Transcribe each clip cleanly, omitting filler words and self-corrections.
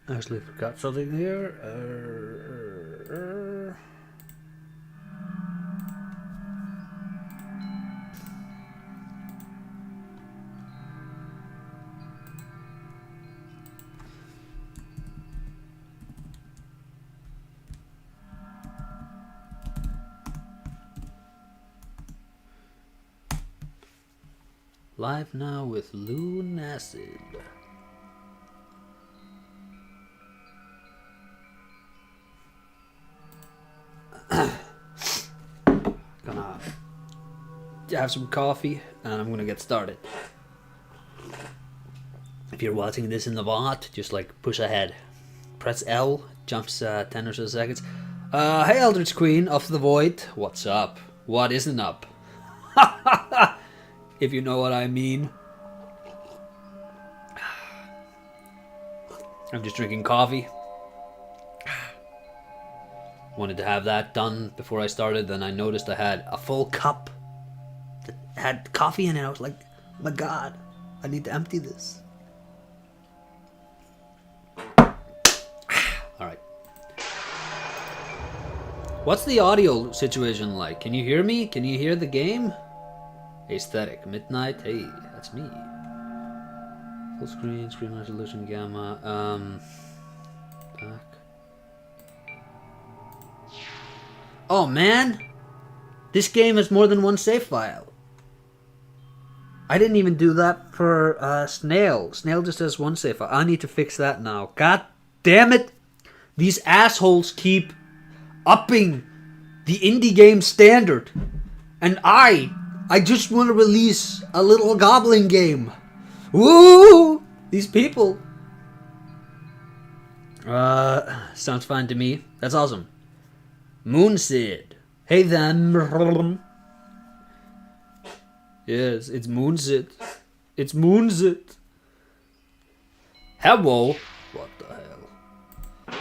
Actually forgot something here. Live now with Lunacid. Gonna have some coffee and I'm gonna get started. If you're watching this in the bot, just like push ahead. Press L, jumps 10 or so seconds. Hey Eldritch Queen of the Void, what's up? What isn't up? If you know what I mean. I'm just drinking coffee. Wanted to have that done before I started, then I noticed I had a full cup that had coffee in it. I was like, oh my god, I need to empty this. Alright. What's the audio situation like? Can you hear me? Can you hear the game? Aesthetic. Midnight. Hey, that's me. Full screen, screen resolution, gamma. Back. Oh man! This game has more than one save file. I didn't even do that for Snail. Snail just has one save file. I need to fix that now. God damn it! These assholes keep upping the indie game standard. And I just want to release a little goblin game. Woo! These people. Sounds fine to me. That's awesome. Moonsid. Hey then. Yes, it's Moonsid. It's Moonsid. Hello. What the hell?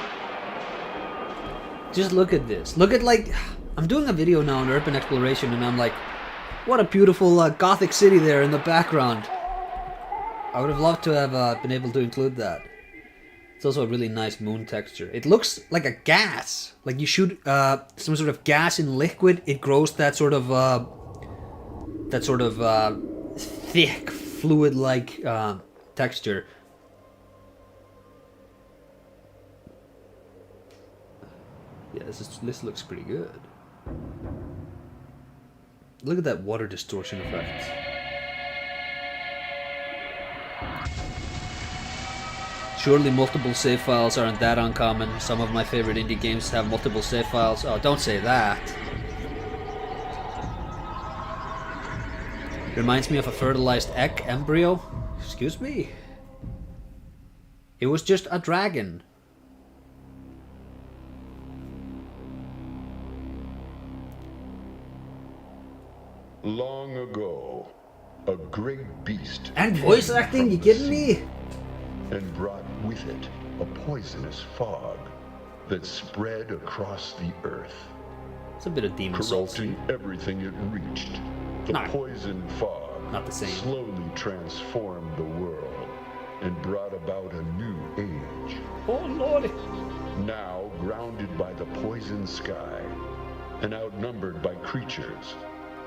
Just look at this. Look at like... I'm doing a video now on urban exploration and I'm like, what a beautiful gothic city there in the background. I would have loved to have been able to include that. It's also a really nice moon texture. It looks like a gas. Like you shoot some sort of gas in liquid, it grows that sort of thick, fluid-like texture. Yeah, this looks pretty good. Look at that water distortion effect. Surely multiple save files aren't that uncommon. Some of my favorite indie games have multiple save files. Oh, don't say that. Reminds me of a fertilized egg embryo. Excuse me? It was just a dragon. Long ago, a great beast... And voice acting, you kidding me? And brought with it a poisonous fog that spread across the earth. It's a bit of Demon Souls. Corrupting everything it reached. The poison fog not the same. Slowly transformed the world and brought about a new age. Oh lordy. Now grounded by the poison sky and outnumbered by creatures,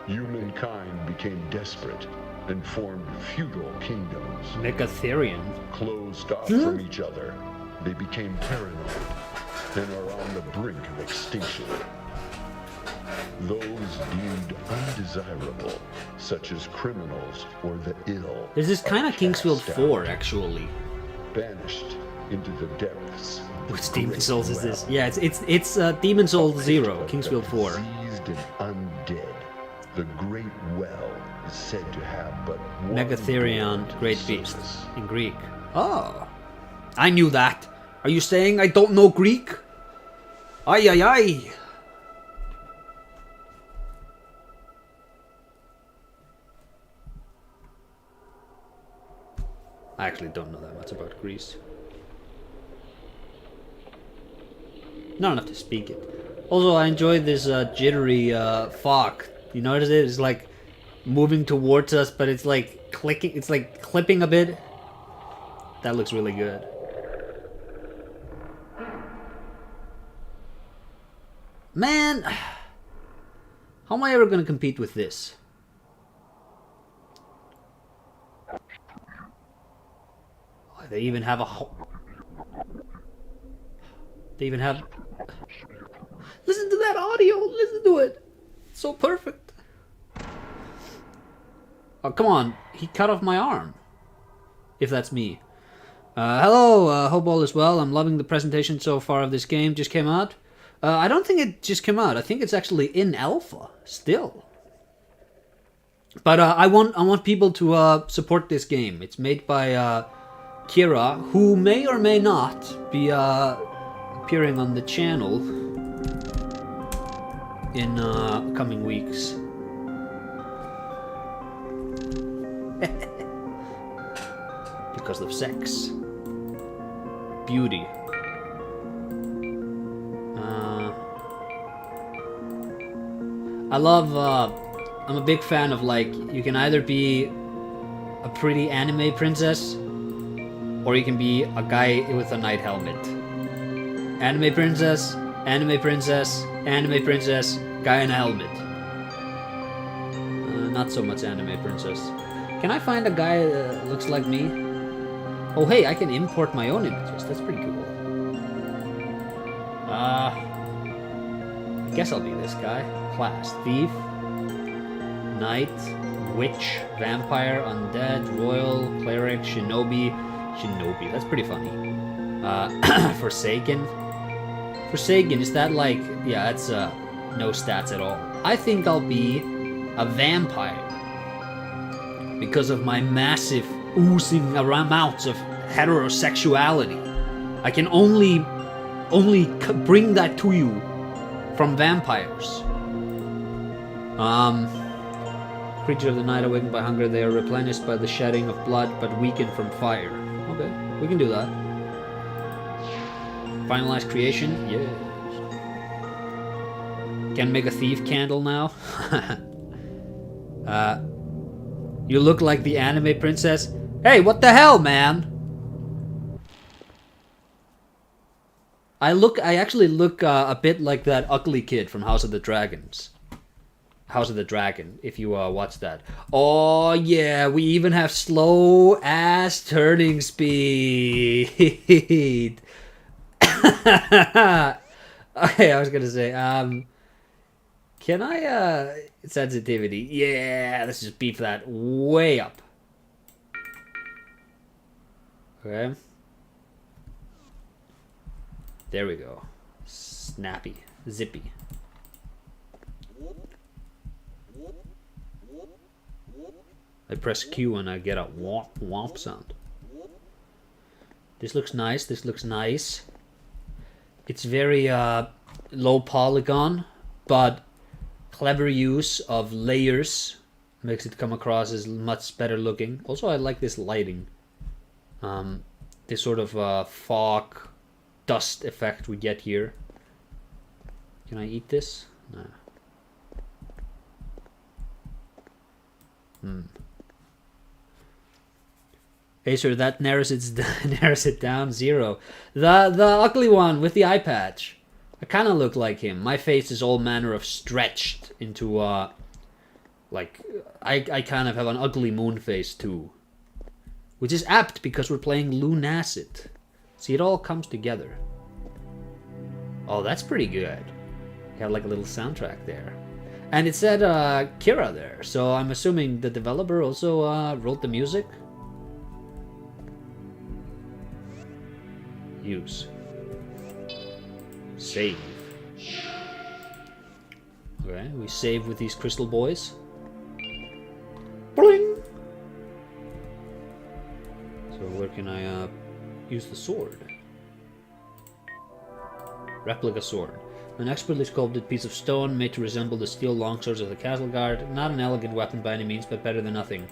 humankind became desperate and formed feudal kingdoms. Megatherian. Closed off from each other, they became paranoid and are on the brink of extinction. Those deemed undesirable, such as criminals or the ill, This is kind of Kingsfield 4, actually. banished into the depths. Which Demon Souls is this? Yeah, it's Demon Souls 0, Kingsfield 4. Diseased and undead, the Great Well is said to have but one Megatherion, door to Great the Beast, surface. in Greek. Oh, I knew that. Are you saying I don't know Greek? Ay ay ay. I actually don't know that much about Greece. Not enough to speak it. Also, I enjoy this jittery fog. You notice it? It's like moving towards us, but it's like clicking. It's like clipping a bit. That looks really good. Man, how am I ever gonna compete with this? Oh, they even have a They even have... Listen to that audio! Listen to it! It's so perfect. Oh, come on. He cut off my arm. If that's me. Hello, hope all is well. I'm loving the presentation so far of this game. Just came out. I don't think it just came out. I think it's actually in alpha still. But I want people to support this game. It's made by Kira, who may or may not be appearing on the channel in coming weeks. Because of sex. Beauty. I love, I'm a big fan of, like, you can either be a pretty anime princess, or you can be a guy with a knight helmet. Anime princess, anime princess, anime princess, guy in a helmet. Not so much anime princess. Can I find a guy that looks like me? Oh hey, I can import my own images. That's pretty cool. I guess I'll be this guy. Class. Thief. Knight. Witch. Vampire. Undead. Royal. Cleric. Shinobi. Shinobi. That's pretty funny. Forsaken. Forsaken, is that like... Yeah, that's no stats at all. I think I'll be a vampire. Because of my massive oozing amounts of heterosexuality. I can only bring that to you from vampires. Creature of the night awakened by hunger, they are replenished by the shedding of blood, but weakened from fire. Okay, we can do that. Finalized creation? Yes. Can make a thief candle now. You look like the anime princess. Hey, what the hell, man? I actually look a bit like that ugly kid from House of the Dragons. House of the Dragon, if you watch that. Oh yeah, we even have slow ass turning speed. Okay, I was gonna say, can I sensitivity? Yeah, let's just beef that way up. Okay. There we go. Snappy. Zippy. I press Q and I get a womp womp sound. This looks nice. This looks nice. It's very low polygon, but clever use of layers makes it come across as much better looking. Also, I like this lighting. This sort of fog dust effect we get here. Can I eat this? No. Hey sir, that narrows it down 0. The ugly one with the eye patch. I kind of look like him. My face is all manner of stretched into like I kind of have an ugly moon face too, which is apt because we're playing Lunacid. See, it all comes together. Oh, that's pretty good. Got like a little soundtrack there, and it said Kira there, so I'm assuming the developer also wrote the music. Use. Save. Okay, we save with these crystal boys. Bling! So where can I use the sword? Replica sword. An expertly sculpted piece of stone made to resemble the steel longswords of the castle guard. Not an elegant weapon by any means, but better than nothing.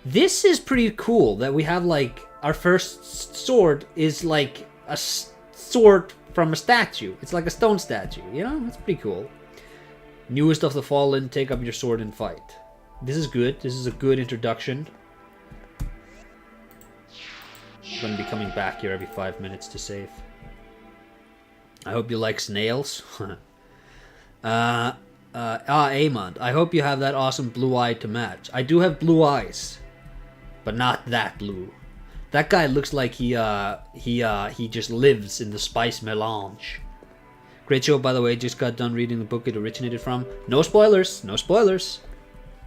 This is pretty cool that we have, like, our first sword is like a sword from a statue. It's like a stone statue, you know? It's pretty cool. Newest of the fallen, take up your sword and fight. This is good. This is a good introduction. I'm going to be coming back here every 5 minutes to save. I hope you like snails. Amond, I hope you have that awesome blue eye to match. I do have blue eyes, but not that blue. That guy looks like he just lives in the spice melange. Great show, by the way. Just got done reading the book it originated from. No spoilers. No spoilers.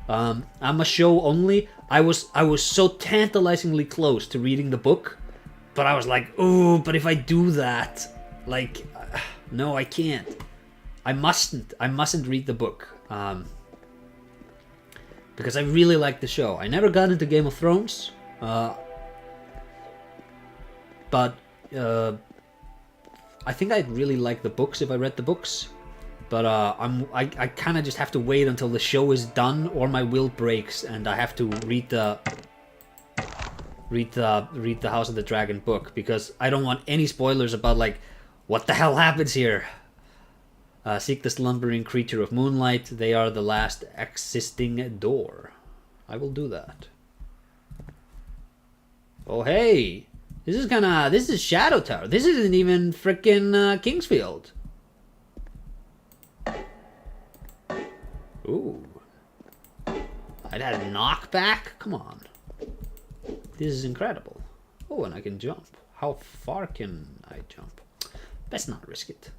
I'm a show only. I was so tantalizingly close to reading the book, but I was like, ooh, but if I do that, like, no, I can't. I mustn't read the book. Because I really like the show. I never got into Game of Thrones. But I think I'd really like the books if I read the books. But I kind of just have to wait until the show is done, or my will breaks, and I have to read the House of the Dragon book, because I don't want any spoilers about like what the hell happens here. Seek the slumbering creature of moonlight. They are the last existing door. I will do that. Oh hey, this is Shadow Tower. This isn't even frickin' Kingsfield. Ooh. I'd had a knockback? Come on. This is incredible. Oh, and I can jump. How far can I jump? Best not risk it.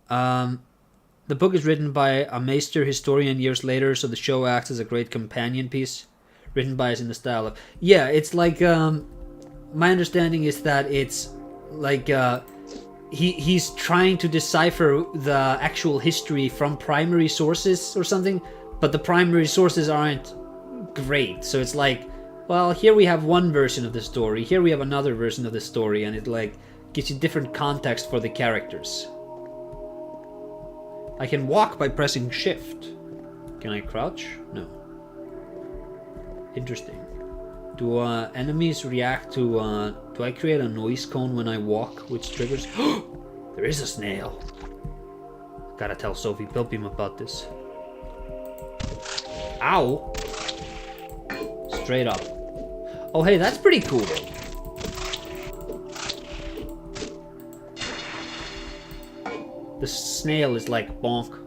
The book is written by a master historian years later, so the show acts as a great companion piece. Written by us in the style of... Yeah, it's like... my understanding is that it's like... He's trying to decipher the actual history from primary sources or something, but the primary sources aren't great. So it's like, well, here we have one version of the story, here we have another version of the story, and it like gives you different context for the characters. I can walk by pressing shift. Can I crouch? No. Interesting. Do enemies react to... do I create a noise cone when I walk, which triggers... There is a snail. Gotta tell Sophie Pilbeam about this. Ow! Straight up. Oh hey, that's pretty cool. The snail is like bonk.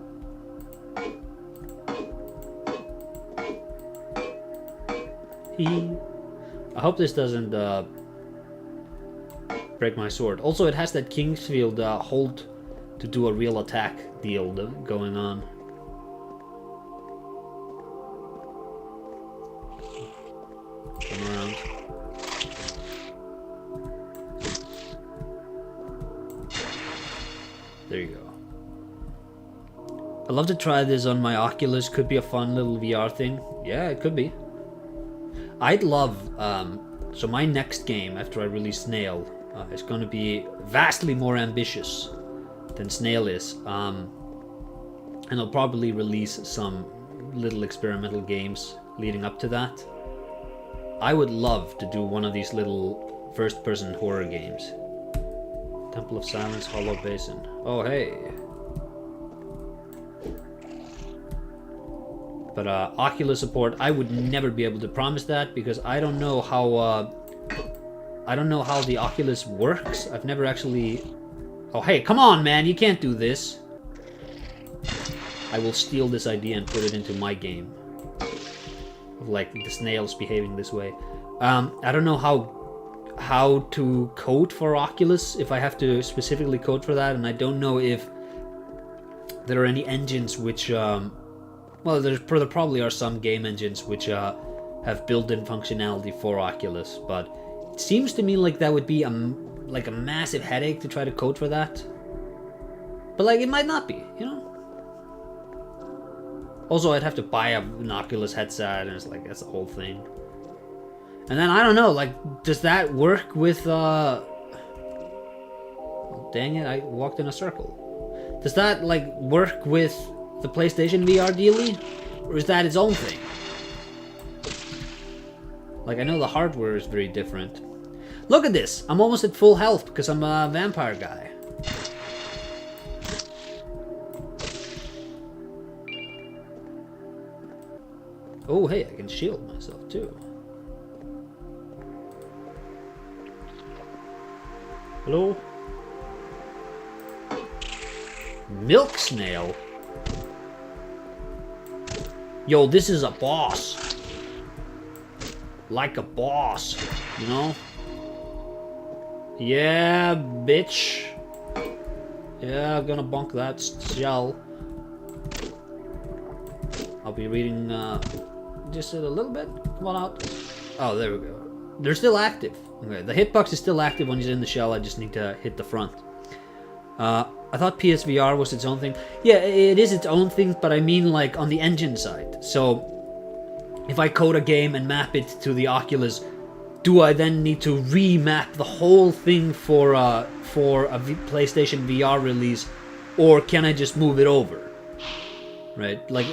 I hope this doesn't break my sword. Also, it has that Kingsfield hold to do a real attack deal going on. Come around. There you go. I'd love to try this on my Oculus. Could be a fun little VR thing. Yeah, it could be. I'd love... so my next game after I release Snail is going to be vastly more ambitious than Snail is. And I'll probably release some little experimental games leading up to that. I would love to do one of these little first-person horror games. Temple of Silence, Hollow Basin. Oh, hey. But Oculus support, I would never be able to promise that because I don't know how the Oculus works. I've never actually... Oh, hey, come on, man, you can't do this. I will steal this idea and put it into my game. Of like the snails behaving this way. I don't know how to code for Oculus, if I have to specifically code for that, and I don't know if there are any engines which... well, there probably are some game engines which have built-in functionality for Oculus, but it seems to me like that would be like a massive headache to try to code for that. But like, it might not be, you know? Also, I'd have to buy an Oculus headset, and it's like, that's the whole thing. And then, I don't know, like, does that work with, oh, dang it, I walked in a circle. Does that, like, work with the PlayStation VR dealie? Or is that its own thing? Like, I know the hardware is very different. Look at this! I'm almost at full health because I'm a vampire guy. Oh, hey, I can shield myself too. Hello? Milk snail? Yo, this is a boss. Like a boss, you know? Yeah, bitch. Yeah, I'm gonna bonk that shell. I'll be reading just a little bit. Come on out. Oh, there we go. They're still active. Okay, the hitbox is still active when he's in the shell. I just need to hit the front. I thought PSVR was its own thing. Yeah, it is its own thing, but I mean like on the engine side. So if I code a game and map it to the Oculus, do I then need to remap the whole thing for a PlayStation VR release, or can I just move it over? Right? Like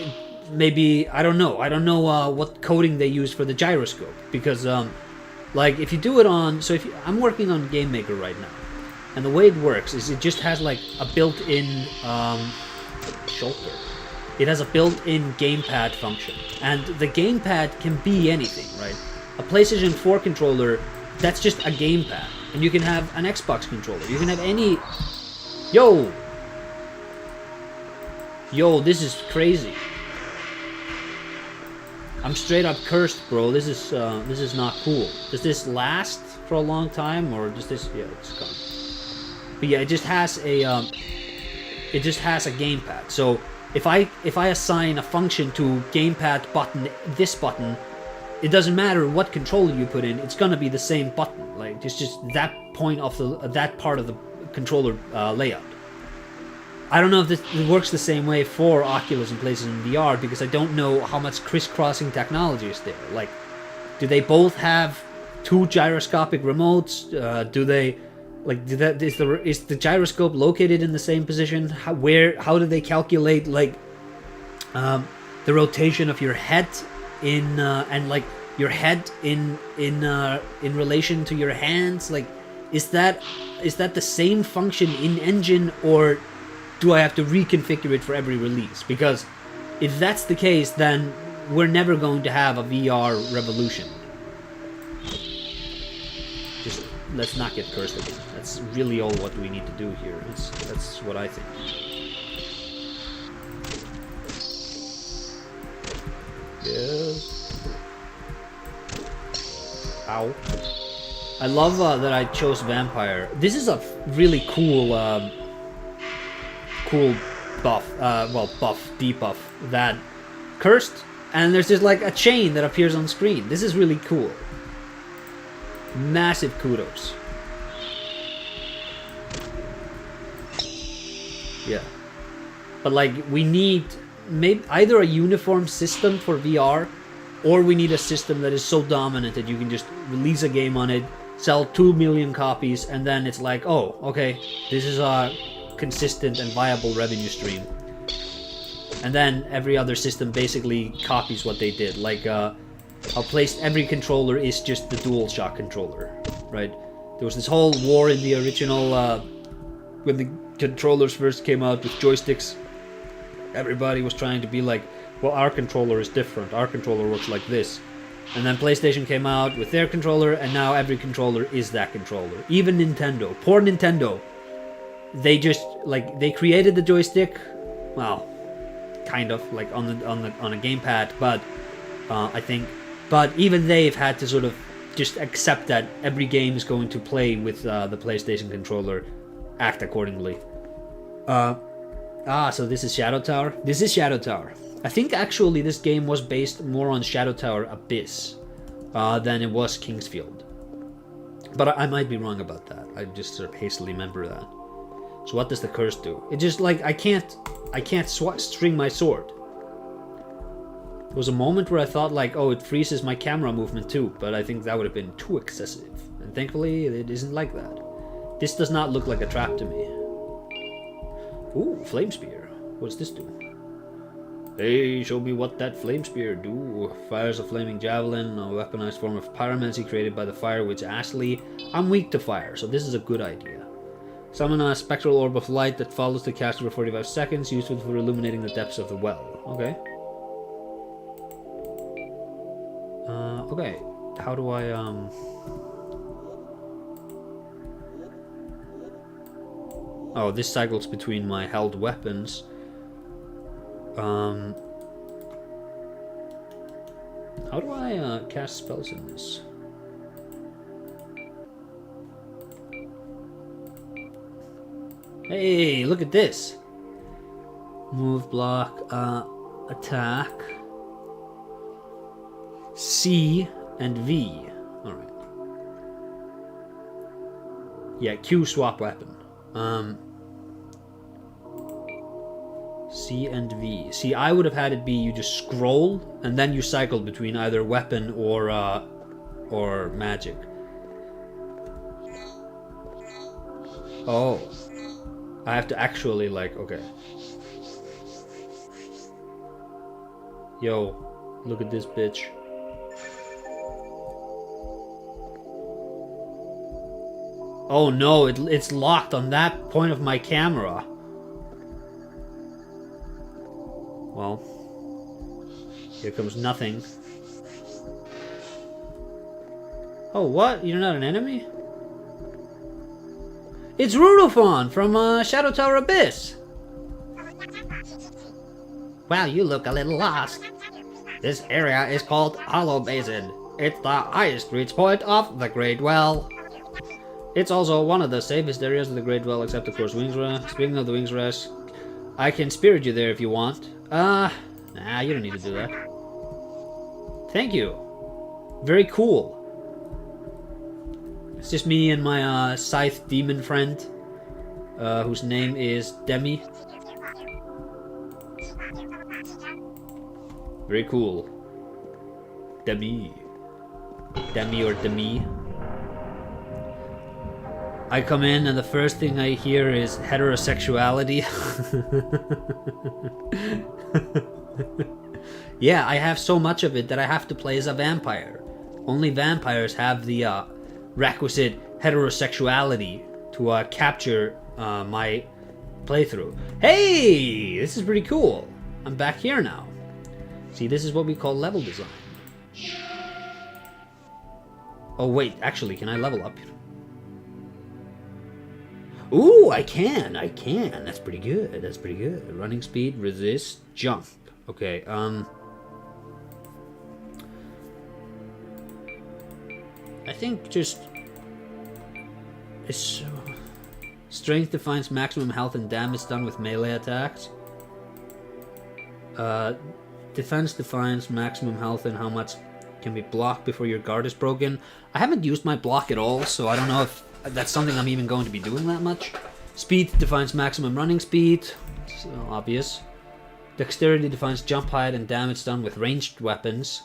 maybe I don't know. I don't know what coding they use for the gyroscope, because like if you do it on, so if you, I'm working on Game Maker right now, and the way it works is it just has like a built-in shoulder. It has a built-in gamepad function, and the gamepad can be anything, right? A PlayStation 4 controller, that's just a gamepad, and you can have an Xbox controller. You can have any. Yo, this is crazy. I'm straight up cursed, bro. This is not cool. Does this last for a long time, or does this? Yeah, it's gone. But yeah, it just has a gamepad. So if I assign a function to gamepad button, this button, it doesn't matter what controller you put in. It's gonna be the same button. Like it's just that point of that part of the controller layout. I don't know if it works the same way for Oculus and PlayStation VR, because I don't know how much crisscrossing technology is there. Like, do they both have two gyroscopic remotes? Do they, like, is the gyroscope located in the same position? How do they calculate like the rotation of your head in and like your head in relation to your hands? Like, is that the same function in engine, or do I have to reconfigure it for every release? Because if that's the case, then we're never going to have a VR revolution. Just let's not get cursed again. That's really all what we need to do here. That's what I think. Yes. Ow. I love that I chose vampire. This is a really cool debuff that cursed, and there's just like a chain that appears on screen. This is really cool. Massive kudos. Yeah, but like we need maybe either a uniform system for VR, or we need a system that is so dominant that you can just release a game on it, sell 2 million copies, and then it's like, oh, okay, this is a consistent and viable revenue stream, and then every other system basically copies what they did. Like every controller is just the DualShock controller, right? There was this whole war in the original when the controllers first came out with joysticks. Everybody was trying to be like, well, our controller is different, our controller works like this. And then PlayStation came out with their controller, and now every controller is that controller. Even Nintendo, poor Nintendo, they just like they created the joystick, well, kind of like on a gamepad, but I think, but even they've had to sort of just accept that every game is going to play with the PlayStation controller, act accordingly. So this is Shadow Tower. This is Shadow Tower. I think actually this game was based more on Shadow Tower Abyss than it was Kingsfield, but I might be wrong about that. I just sort of hastily remember that. So what does the curse do? It just like I can't string my sword. There was a moment where I thought like, oh, it freezes my camera movement too, but I think that would have been too excessive. And thankfully it isn't like that. This does not look like a trap to me. Ooh, flame spear. What's this do? Hey, show me what that flame spear do. Fires a flaming javelin, a weaponized form of pyromancy created by the fire witch Ashley. I'm weak to fire, so this is a good idea. Summon a spectral orb of light that follows the caster for 45 seconds, useful for illuminating the depths of the well. Okay. Okay, how do I Oh, this cycles between my held weapons. How do I cast spells in this? Hey, look at this. Move, block, attack. C and V. Alright. Yeah, Q swap weapon. C and V. See, I would have had it be you just scroll and then you cycle between either weapon or magic. Oh. I have to actually like, okay. Yo, look at this bitch. Oh no, it's locked on that point of my camera. Well, here comes nothing. Oh, what? You're not an enemy? It's Rudolphon from Shadow Tower Abyss. Well, you look a little lost. This area is called Hollow Basin. It's the highest reach point of the Great Well. It's also one of the safest areas of the Great Well, except of course Wings Rest. Speaking of the Wings Rest, I can spirit you there if you want. Nah, you don't need to do that. Thank you. Very cool. It's just me and my scythe demon friend, whose name is Demi. Very cool. Demi. Demi or Demi. I come in and the first thing I hear is heterosexuality. Yeah, I have so much of it that I have to play as a vampire. Only vampires have the requisite heterosexuality to capture my playthrough. Hey, this is pretty cool. I'm back here now. See, this is what we call level design. Oh wait, actually, can I level up? Ooh, I can. That's pretty good. That's pretty good. Running speed, resist, jump. Okay, I think just it's strength defines maximum health and damage done with melee attacks. Defense defines maximum health and how much can be blocked before your guard is broken. I haven't used my block at all, so I don't know if that's something I'm even going to be doing that much. Speed defines maximum running speed. It's obvious. Dexterity defines jump height and damage done with ranged weapons.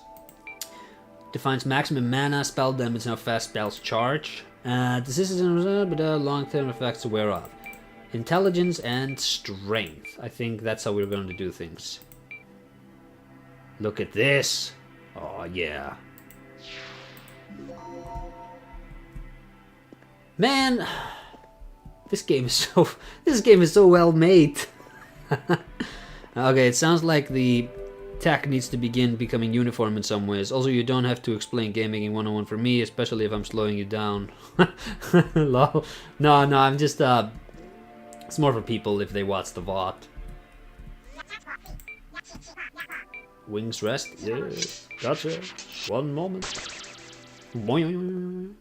Defines maximum mana, spell damage, and how fast spells charge. This isn't but long-term effects to wear off. Intelligence and strength. I think that's how we're going to do things. Look at this. Oh yeah. Man, this game is so well made. Okay, it sounds like the tech needs to begin becoming uniform in some ways. Also, you don't have to explain game making 101 for me, especially if I'm slowing you down. Lol. No, I'm just it's more for people if they watch the VOD. Wings rest? Yeah, gotcha. One moment. Boing.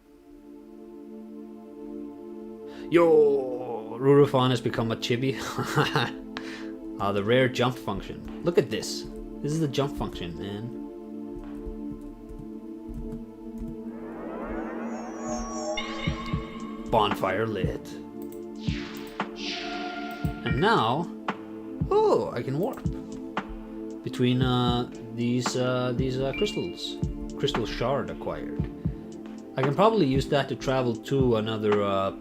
Yo, Rurufan has become a chibi. The rare jump function. Look at this. This is the jump function, man. Bonfire lit. And now, oh, I can warp between these crystals. Crystal shard acquired. I can probably use that to travel to another,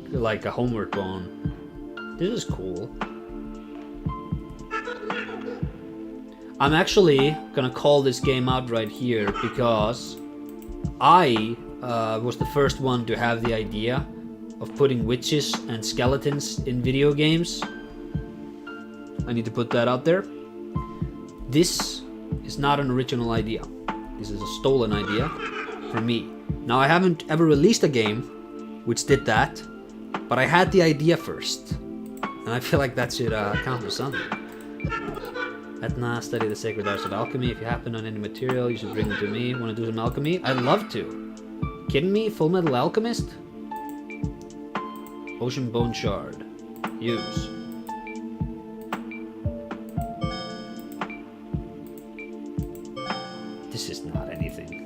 like a homeward bone. This is cool. I'm actually gonna call this game out right here because I was the first one to have the idea of putting witches and skeletons in video games. I need to put that out there. This is not an original idea. This is a stolen idea from me. Now, I haven't ever released a game which did that, but I had the idea first. And I feel like that should count for something. Etna, study the sacred arts of alchemy. If you happen on any material, you should bring them to me. Want to do some alchemy? I'd love to. Kidding me? Full Metal Alchemist? Ocean Bone Shard. Use. This is not anything.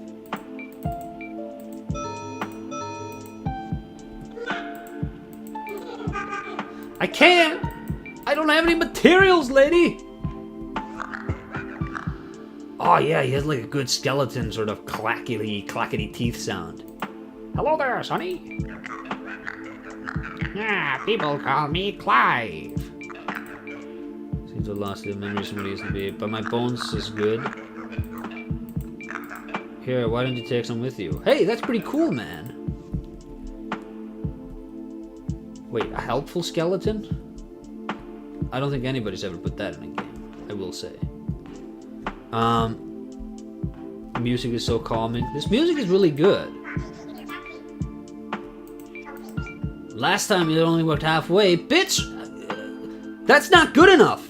I can't! I don't have any materials, lady! Oh yeah, he has like a good skeleton sort of clackety teeth sound. Hello there, sonny! People call me Clive. Seems I've lost the memories from what it used to be, but my bones is good. Here, why don't you take some with you? Hey, that's pretty cool, man. Wait, a helpful skeleton? I don't think anybody's ever put that in a game, I will say. The music is so calming. This music is really good. Last time it only worked halfway. Bitch! That's not good enough!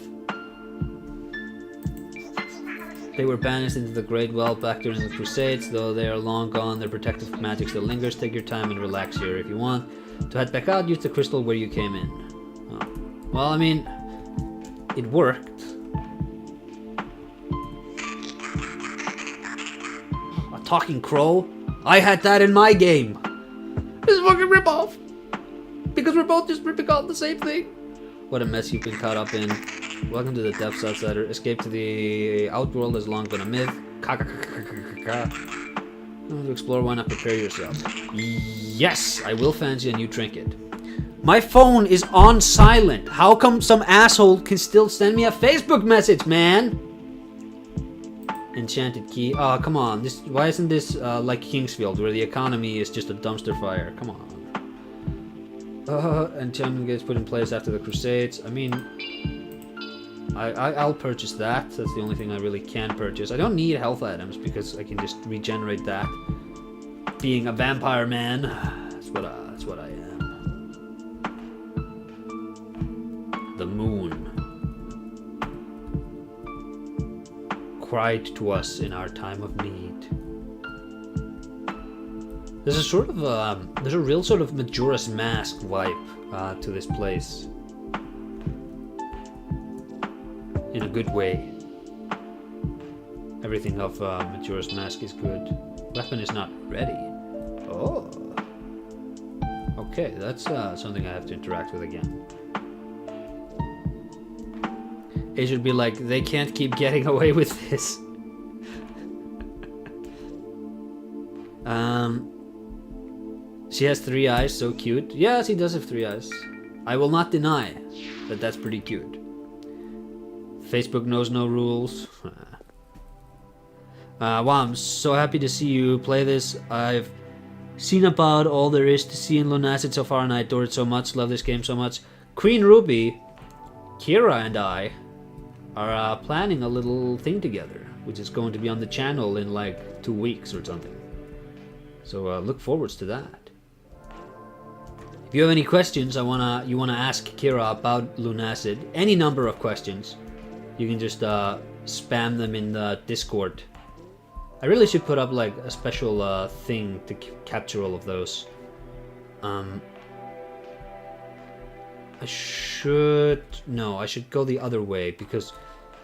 They were banished into the Great Well back during the Crusades, though they are long gone, their protective magic still lingers. Take your time and relax here if you want. To head back out, use the crystal where you came in. Oh. Well, I mean, it worked. A talking crow? I had that in my game. This is a fucking ripoff. Because we're both just ripping off the same thing. What a mess you've been caught up in. Welcome to the depths, outsider. Escape to the outworld has long been a myth. To explore, why not prepare yourself? Yes, I will fancy a new trinket. My phone is on silent. How come some asshole can still send me a Facebook message, man? Enchanted key. Oh, come on. Why isn't this like Kingsfield, where the economy is just a dumpster fire? Come on. Enchantment gets put in place after the Crusades. I mean, I'll purchase that. That's the only thing I really can purchase. I don't need health items because I can just regenerate that. Being a vampire man, that's what I am. The moon cried to us in our time of need. There's a sort of there's a real sort of Majora's Mask vibe to this place. In a good way. Everything of Majora's Mask is good. Weapon is not ready. Oh. Okay, that's something I have to interact with again. It should be like, they can't keep getting away with this. She has 3 eyes, so cute. Yes, he does have 3 eyes. I will not deny that that's pretty cute. Facebook knows no rules. Wow, I'm so happy to see you play this. I've seen about all there is to see in Lunacid so far, and I adore it so much. Love this game so much. Queen Ruby, Kira, and I are planning a little thing together, which is going to be on the channel in like 2 weeks or something. So look forwards to that. If you have any questions you wanna ask Kira about Lunacid, any number of questions, you can just spam them in the Discord. I really should put up like a special thing to capture all of those. I should go the other way, because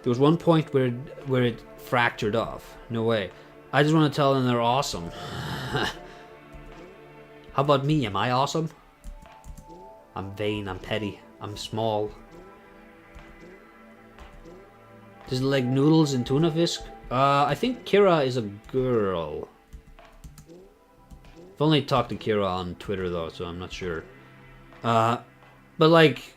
there was one point where it fractured off. No way. I just want to tell them they're awesome. How about me? Am I awesome? I'm vain, I'm petty, I'm small. Does it like noodles and tuna fish? I think Kira is a girl. I've only talked to Kira on Twitter though, so I'm not sure. But like,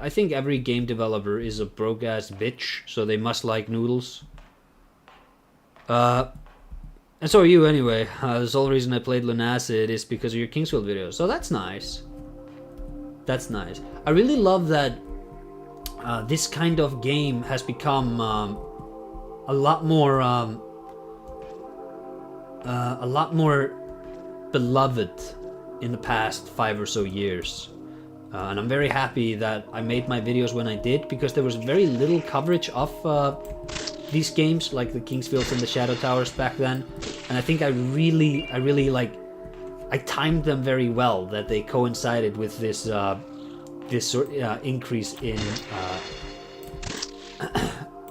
I think every game developer is a broke ass bitch, so they must like noodles. And so are you anyway. The sole reason I played Lunacid is because of your Kingsfield videos, so that's nice. That's nice. I really love that this kind of game has become a lot more a lot more beloved in the past 5 or so years. And I'm very happy that I made my videos when I did, because there was very little coverage of these games, like the Kingsfields and the Shadow Towers back then. And I think I really like, I timed them very well, that they coincided with this increase in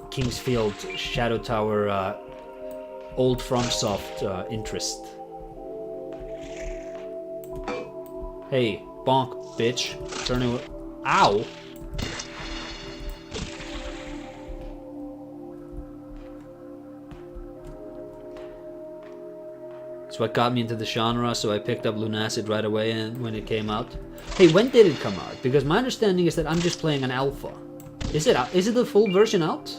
Kingsfield Shadow Tower old FromSoft interest. Hey, bonk, bitch. Turn it. Ow! It's what got me into the genre, so I picked up Lunacid right away and when it came out. Hey, when did it come out? Because my understanding is that I'm just playing an alpha. Is it the full version out?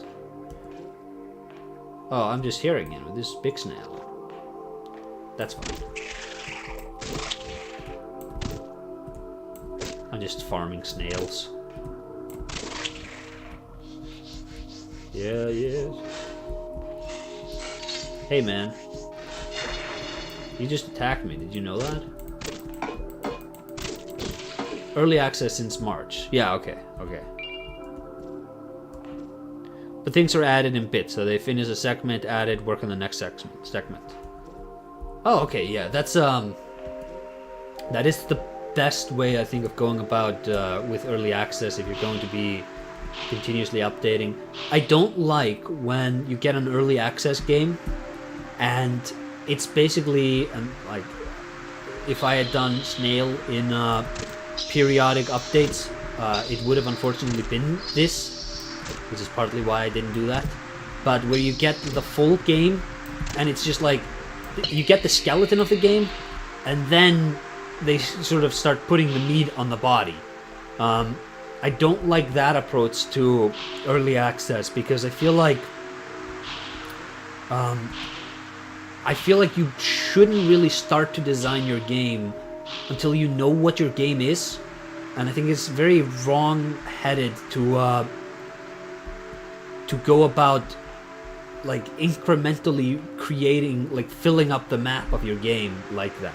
Oh, I'm just hearing it with this big snail. That's fine. I'm just farming snails. Yeah, yes. Hey, man. You just attacked me, did you know that? Early access since March. Yeah, okay. But things are added in bits, so they finish a segment, added, work on the next segment. Oh, okay, yeah, that is the best way, I think, of going about with early access if you're going to be continuously updating. I don't like when you get an early access game and it's basically like if I had done Snail in periodic updates, it would have unfortunately been this, which is partly why I didn't do that. But where you get the full game and it's just like you get the skeleton of the game and then they sort of start putting the meat on the body. I don't like that approach to early access because I feel like you shouldn't really start to design your game until you know what your game is, and I think it's very wrong-headed to go about like incrementally creating, like filling up the map of your game like that.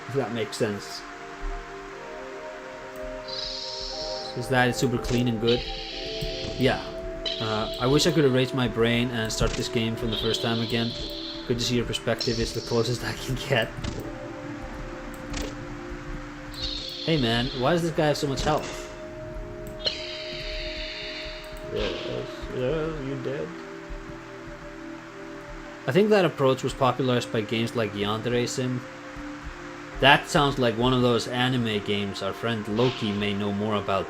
If that makes sense. Is that it's super clean and good? Yeah. I wish I could erase my brain and start this game from the first time again. Good to see your perspective is the closest I can get. Hey man, why does this guy have so much health? Yes, you dead. I think that approach was popularized by games like Yandere Sim. That sounds like one of those anime games our friend Loki may know more about.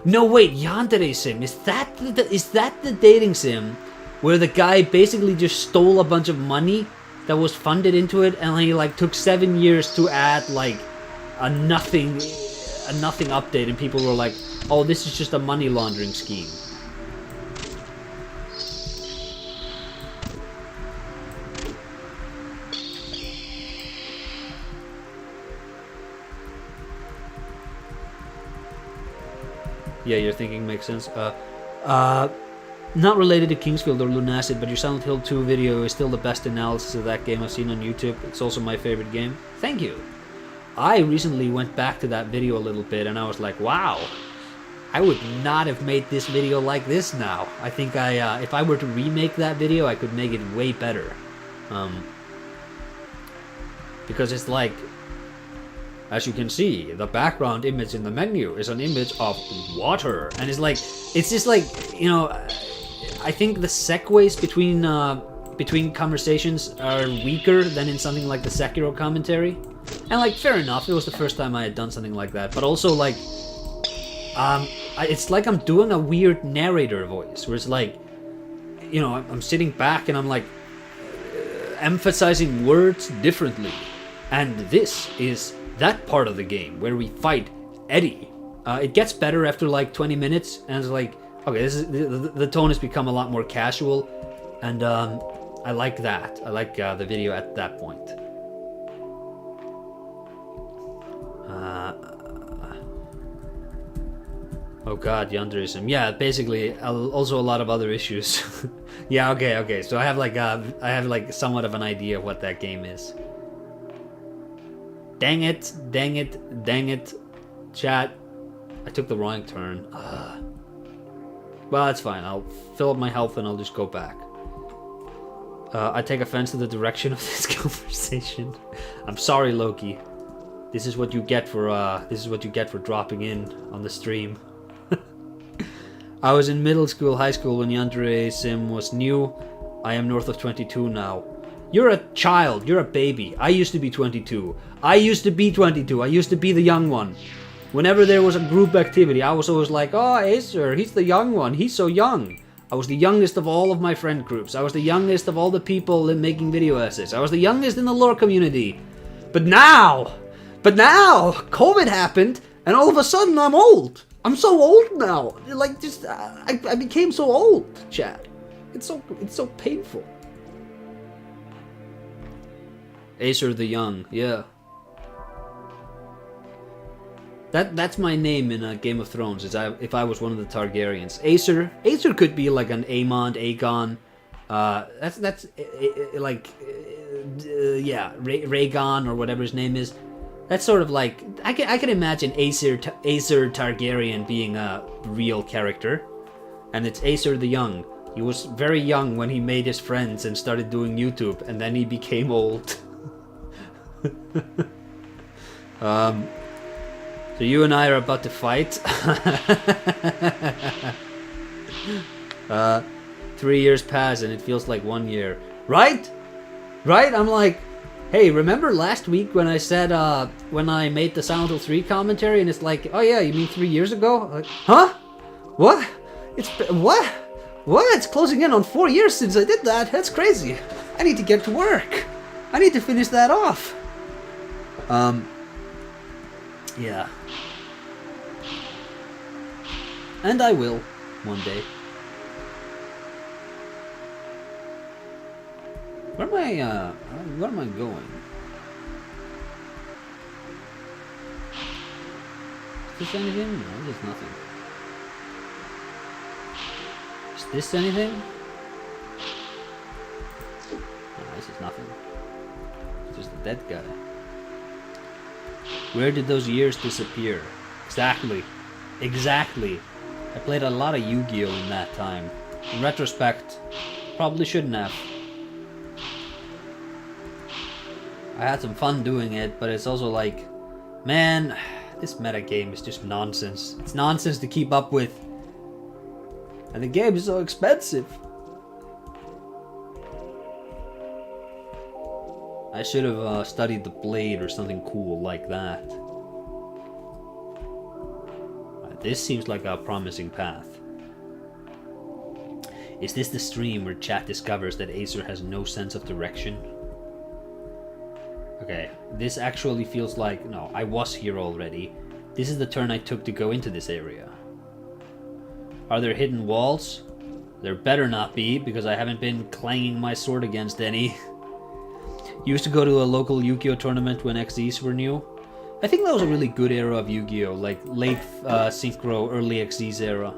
No wait, Yandere Sim, is that the dating sim where the guy basically just stole a bunch of money that was funded into it and he like took 7 years to add like a nothing update and people were like, oh, this is just a money laundering scheme. Yeah, your thinking makes sense. Not related to Kingsfield or Lunacid, but your Silent Hill 2 video is still the best analysis of that game I've seen on YouTube. It's also my favorite game. Thank you. I recently went back to that video a little bit and I was like, wow, I would not have made this video like this now. I think if I were to remake that video, I could make it way better. Because it's like, as you can see, the background image in the menu is an image of water. And it's just like, you know, I think the segues between conversations are weaker than in something like the Sekiro commentary. And like, fair enough, it was the first time I had done something like that. But also like, it's like I'm doing a weird narrator voice, where it's like, you know, I'm sitting back and I'm like, emphasizing words differently. And this is that part of the game where we fight Eddie. It gets better after like 20 minutes, and it's like, okay, this is the tone has become a lot more casual, and I like that. I like the video at that point. Oh god, Yanderism. Yeah, basically, also a lot of other issues. Yeah, okay. So I have like somewhat of an idea of what that game is. Dang it. Chat. I took the wrong turn. Well, that's fine. I'll fill up my health and I'll just go back. I take offense to the direction of this conversation. I'm sorry, Loki. This is what you get for dropping in on the stream. I was in middle school, high school when Yandere Sim was new. I am north of 22 now. You're a child. You're a baby. I used to be 22. I used to be the young one. Whenever there was a group activity, I was always like, oh, Acer, he's the young one. He's so young. I was the youngest of all of my friend groups. I was the youngest of all the people in making video essays. I was the youngest in the lore community. But now, COVID happened, and all of a sudden I'm old. I'm so old now. Like, just, I became so old, chat. It's so painful. Acer the Young, yeah. That's my name in Game of Thrones. If I was one of the Targaryens, Acer could be like an Aemond, Aegon. That's like Rhaegon or whatever his name is. That's sort of like I can imagine Acer Targaryen being a real character, and it's Acer the Young. He was very young when he made his friends and started doing YouTube, and then he became old. So you and I are about to fight. 3 years pass and it feels like 1 year. Right? I'm like, hey, remember last week when I said, when I made the Silent Hill 3 commentary, and it's like, oh yeah, you mean 3 years ago? Like, huh? What? What? It's closing in on 4 years since I did that. That's crazy. I need to get to work. I need to finish that off. Yeah. And I will, one day. Where am I going? Is this anything? No, there's nothing. Is this anything? No, this is nothing. It's just a dead guy. Where did those years disappear? Exactly. I played a lot of Yu-Gi-Oh! In that time. In retrospect, probably shouldn't have. I had some fun doing it, but it's also like, man, this metagame is just nonsense. It's nonsense to keep up with. And the game is so expensive. I should have studied the blade or something cool like that. This seems like a promising path. Is this the stream where chat discovers that Acer has no sense of direction? Okay, this actually feels like... No, I was here already. This is the turn I took to go into this area. Are there hidden walls? There better not be, because I haven't been clanging my sword against any. Used to go to a local Yu-Gi-Oh! Tournament when XEs were new. I think that was a really good era of Yu-Gi-Oh! Like late Synchro, early XEs era.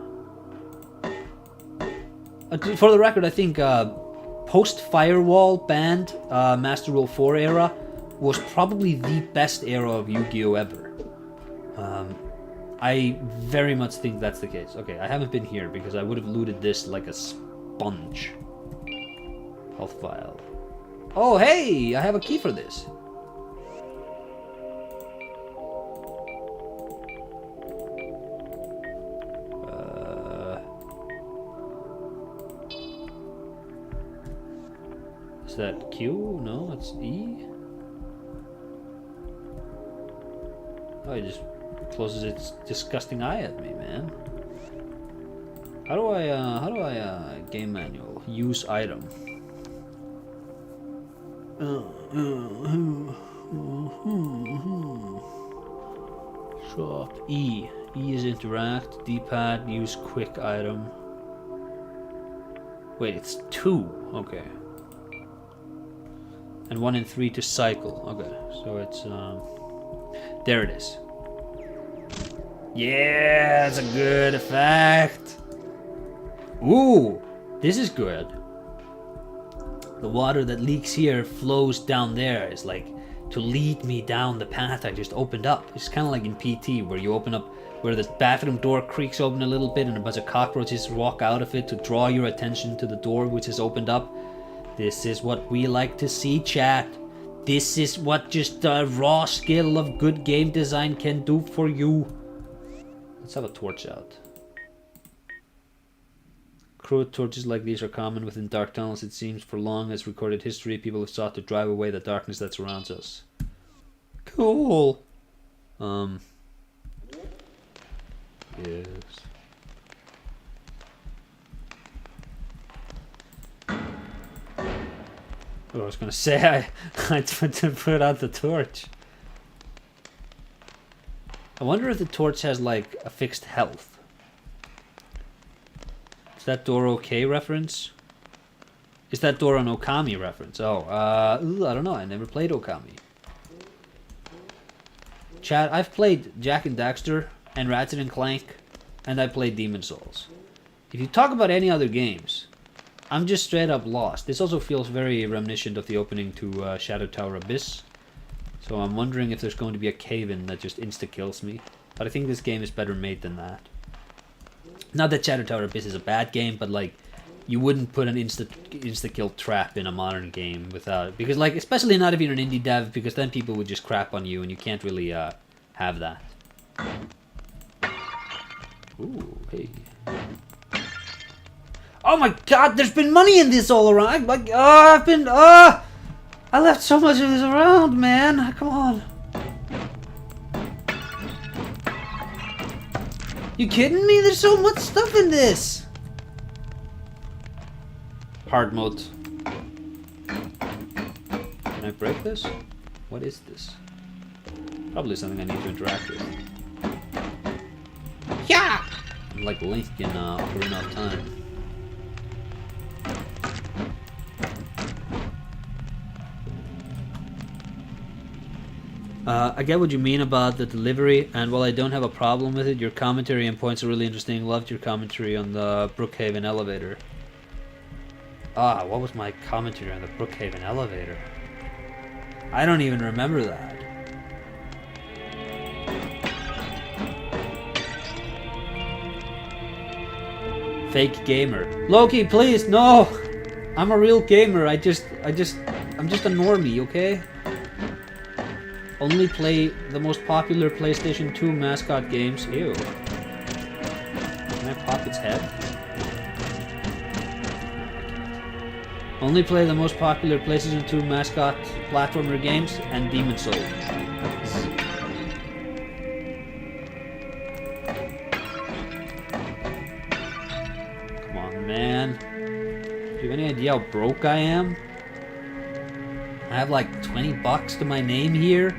For the record, I think post-Firewall banned Master Rule 4 era was probably the best era of Yu-Gi-Oh! Ever. I very much think that's the case. Okay, I haven't been here because I would have looted this like a sponge. Health file. Oh, hey! I have a key for this. Is that Q? No, it's E. Oh, it just closes its disgusting eye at me, man. How do I game manual use item? Shop E. E is interact. D-pad use quick item. Wait, it's 2. Okay. And 1 and 3 to cycle. Okay, so it's there it is. Yeah, that's a good effect. Ooh, this is good. The water that leaks here flows down there. It's like to lead me down the path I just opened up. It's kind of like in PT where you open up, where the bathroom door creaks open a little bit and a bunch of cockroaches walk out of it to draw your attention to the door which is opened up. This is what we like to see, chat. This is what just the raw skill of good game design can do for you. Let's have a torch out. Crude torches like these are common within dark tunnels. It seems for long as recorded history, people have sought to drive away the darkness that surrounds us. Cool. Yes. Oh, I was gonna say I put out the torch. I wonder if the torch has like a fixed health. Is that door okay reference? Is that door an Okami reference? Oh, I don't know. I never played Okami. Chat, I've played Jak and Daxter and Ratchet and Clank, and I played Demon Souls. If you talk about any other games, I'm just straight up lost. This also feels very reminiscent of the opening to Shadow Tower Abyss. So I'm wondering if there's going to be a cave-in that just insta-kills me. But I think this game is better made than that. Not that Shadow Tower Abyss is a bad game, but like, you wouldn't put an insta-kill trap in a modern game without... Because like, especially not if you're an indie dev, because then people would just crap on you and you can't really have that. Ooh, hey. Oh my god, there's been money in this all around. I left so much of this around, man. Come on. You kidding me? There's so much stuff in this. Hard mode. Can I break this? What is this? Probably something I need to interact with. Yeah! I'm like Link in Ocarina of Time. I get what you mean about the delivery, and while I don't have a problem with it, your commentary and points are really interesting. Loved your commentary on the Brookhaven elevator. What was my commentary on the Brookhaven elevator? I don't even remember that. Fake gamer. Loki, please, no! I'm a real gamer. I'm just a normie, okay? Only play the most popular PlayStation 2 mascot games. Ew. Can I pop its head? Only play the most popular PlayStation 2 mascot platformer games and Demon Souls. Come on, man. Do you have any idea how broke I am? I have like 20 bucks to my name here.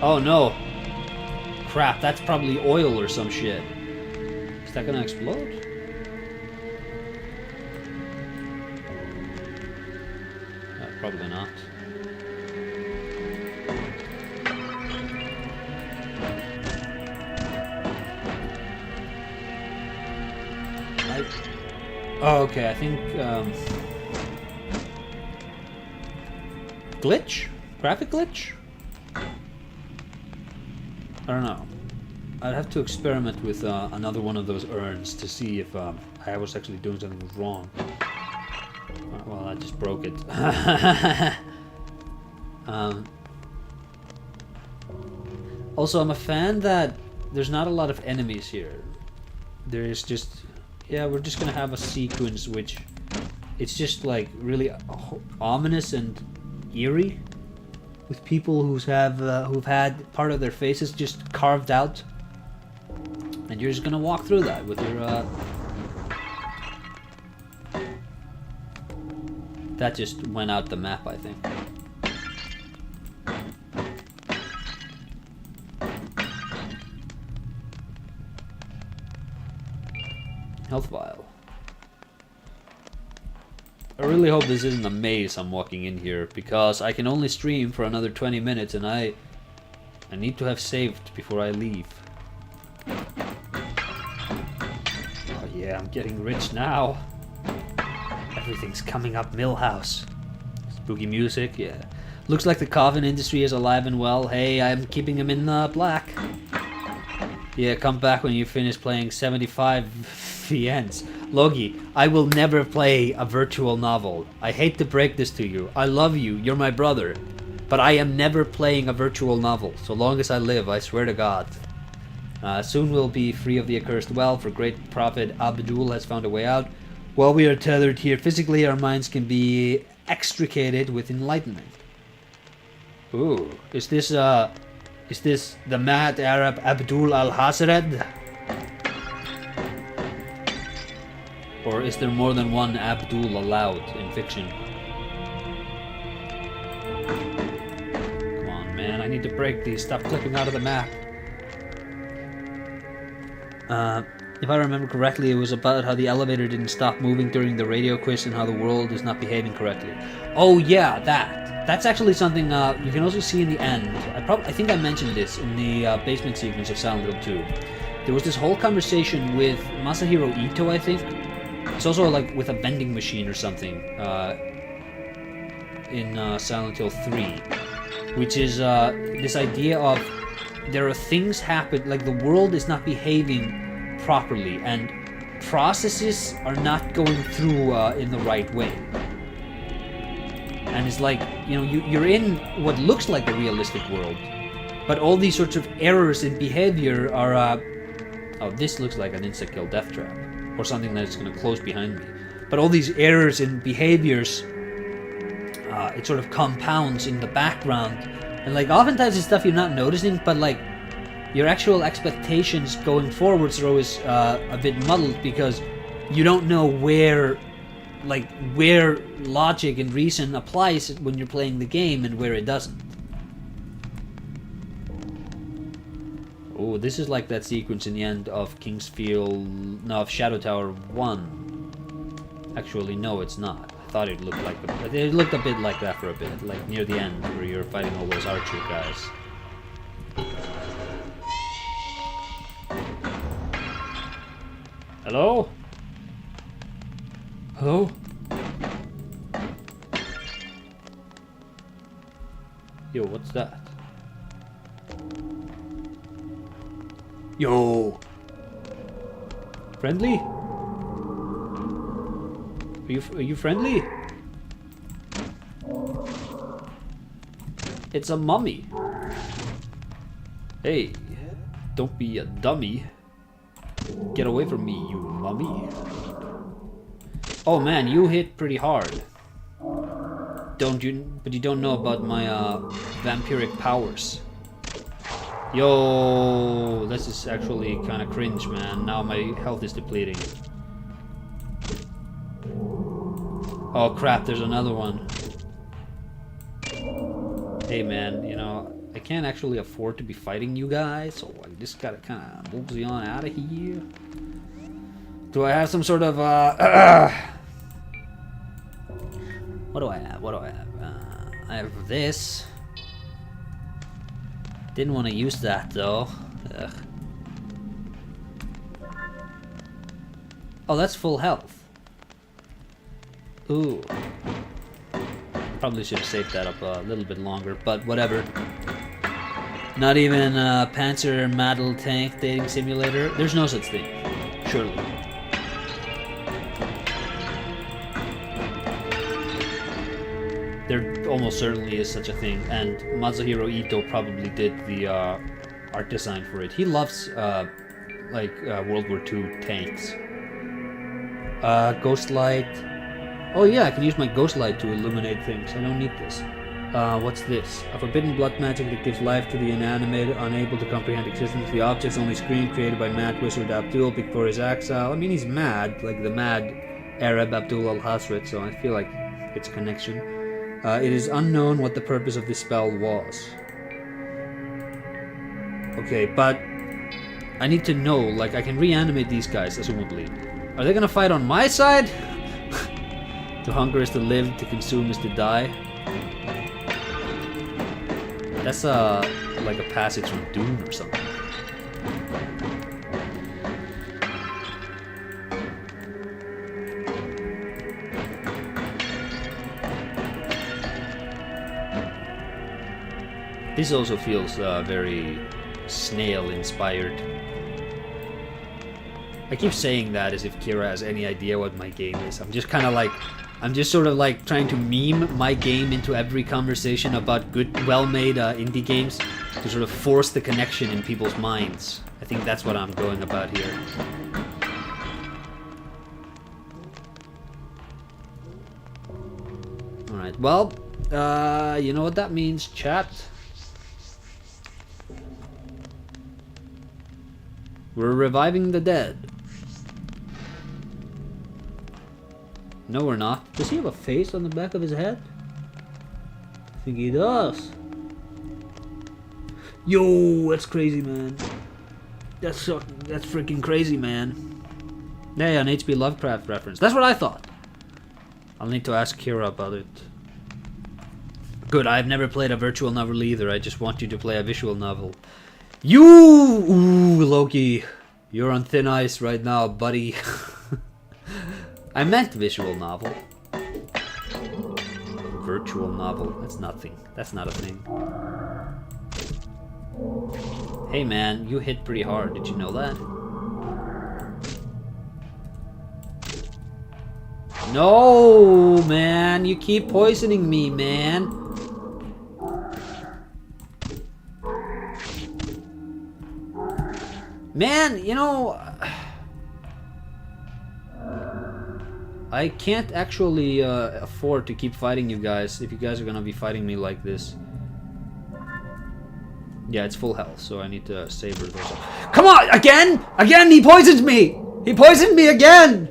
Oh no. Crap, that's probably oil or some shit. Is that gonna explode? Probably not. Oh, okay, I think, glitch? Graphic glitch? I don't know. I'd have to experiment with another one of those urns to see if I was actually doing something wrong. Well, I just broke it. Also, I'm a fan that there's not a lot of enemies here. There is just... Yeah, we're just gonna have a sequence which... It's just like really ominous and eerie. With people who've had part of their faces just carved out, and you're just gonna walk through that with your. That just went out the map, I think. Health vial. I really hope this isn't a maze I'm walking in here, because I can only stream for another 20 minutes and I need to have saved before I leave. Oh yeah, I'm getting rich now. Everything's coming up Millhouse. Spooky music, yeah. Looks like the coffin industry is alive and well. Hey, I'm keeping him in black. Yeah, come back when you finish playing 75 VNs. Logi, I will never play a virtual novel. I hate to break this to you. I love you, you're my brother. But I am never playing a virtual novel. So long as I live, I swear to God. Soon we'll be free of the accursed well, for great prophet Abdul has found a way out. While we are tethered here physically, our minds can be extricated with enlightenment. Ooh, is this the mad Arab Abdul al-Hazred? Or is there more than one Abdul allowed in fiction? Come on, man, I need to break these. Stop clicking out of the map. If I remember correctly, it was about how the elevator didn't stop moving during the radio quiz and how the world is not behaving correctly. Oh yeah, that's actually something you can also see in the end. I think I mentioned this in the basement sequence of Silent Hill 2. There was this whole conversation with Masahiro Ito, I think. It's also like with a vending machine or something in Silent Hill 3, which is this idea of there are things happen, like the world is not behaving properly and processes are not going through in the right way. And it's like, you know, you're in what looks like a realistic world, but all these sorts of errors in behavior are oh, this looks like an insect kill death trap or something that's going to close behind me. But all these errors in behaviors, it sort of compounds in the background, and like oftentimes it's stuff you're not noticing, but like your actual expectations going forwards are always a bit muddled because you don't know where logic and reason applies when you're playing the game and where it doesn't. Oh, this is like that sequence in the end of of Shadow Tower 1. Actually, no, it's not. I thought it looked like it looked a bit like that for a bit, like near the end where you're fighting all those archer guys. Hello? Hello? Yo, what's that? Yo! Friendly? Are you friendly? It's a mummy. Hey, don't be a dummy. Get away from me, you mummy. Oh man, you hit pretty hard. But you don't know about my vampiric powers. Yo, this is actually kind of cringe, man. Now my health is depleting. Oh crap, there's another one. Hey man, you know, I can't actually afford to be fighting you guys, so I just gotta kind of mosey on out of here. Do I have some sort of what do I have? I have this. Didn't want to use that though. Ugh. Oh, that's full health. Ooh. Probably should have saved that up a little bit longer, but whatever. Not even Panzer Model Tank Dating Simulator. There's no such thing, surely. There almost certainly is such a thing, and Masahiro Ito probably did the art design for it. He loves World War II tanks. Ghost light. Oh yeah, I can use my ghost light to illuminate things. I don't need this. What's this? A forbidden blood magic that gives life to the inanimate, unable to comprehend existence. The object's only screen created by Mad Wizard Abdul before his exile. I mean, he's mad, like the mad Arab Abdul al-Hazred, so I feel like it's a connection. It is unknown what the purpose of this spell was. Okay, but I need to know, like, I can reanimate these guys, assumably. Are they gonna fight on my side? To hunger is to live, to consume is to die. That's like a passage from Dune or something. This also feels very snail-inspired. I keep saying that as if Kira has any idea what my game is. I'm just kind of like... I'm just sort of like trying to meme my game into every conversation about good, well-made indie games to sort of force the connection in people's minds. I think that's what I'm going about here. Alright, well, you know what that means, chat? We're reviving the dead. No, we're not. Does he have a face on the back of his head? I think he does. Yo, that's crazy, man. That's freaking crazy, man. Yeah, an H.P. Lovecraft reference. That's what I thought. I'll need to ask Kira about it. Good, I've never played a virtual novel either. I just want you to play a visual novel. Ooh, Loki. You're on thin ice right now, buddy. I meant visual novel. Virtual novel. That's nothing. That's not a thing. Hey man, you hit pretty hard. Did you know that? No, man. You keep poisoning me, man. Man, you know... I can't actually afford to keep fighting you guys if you guys are gonna be fighting me like this. Yeah, it's full health, so I need to savor those. Come on! Again! Again! He poisoned me! He poisoned me again!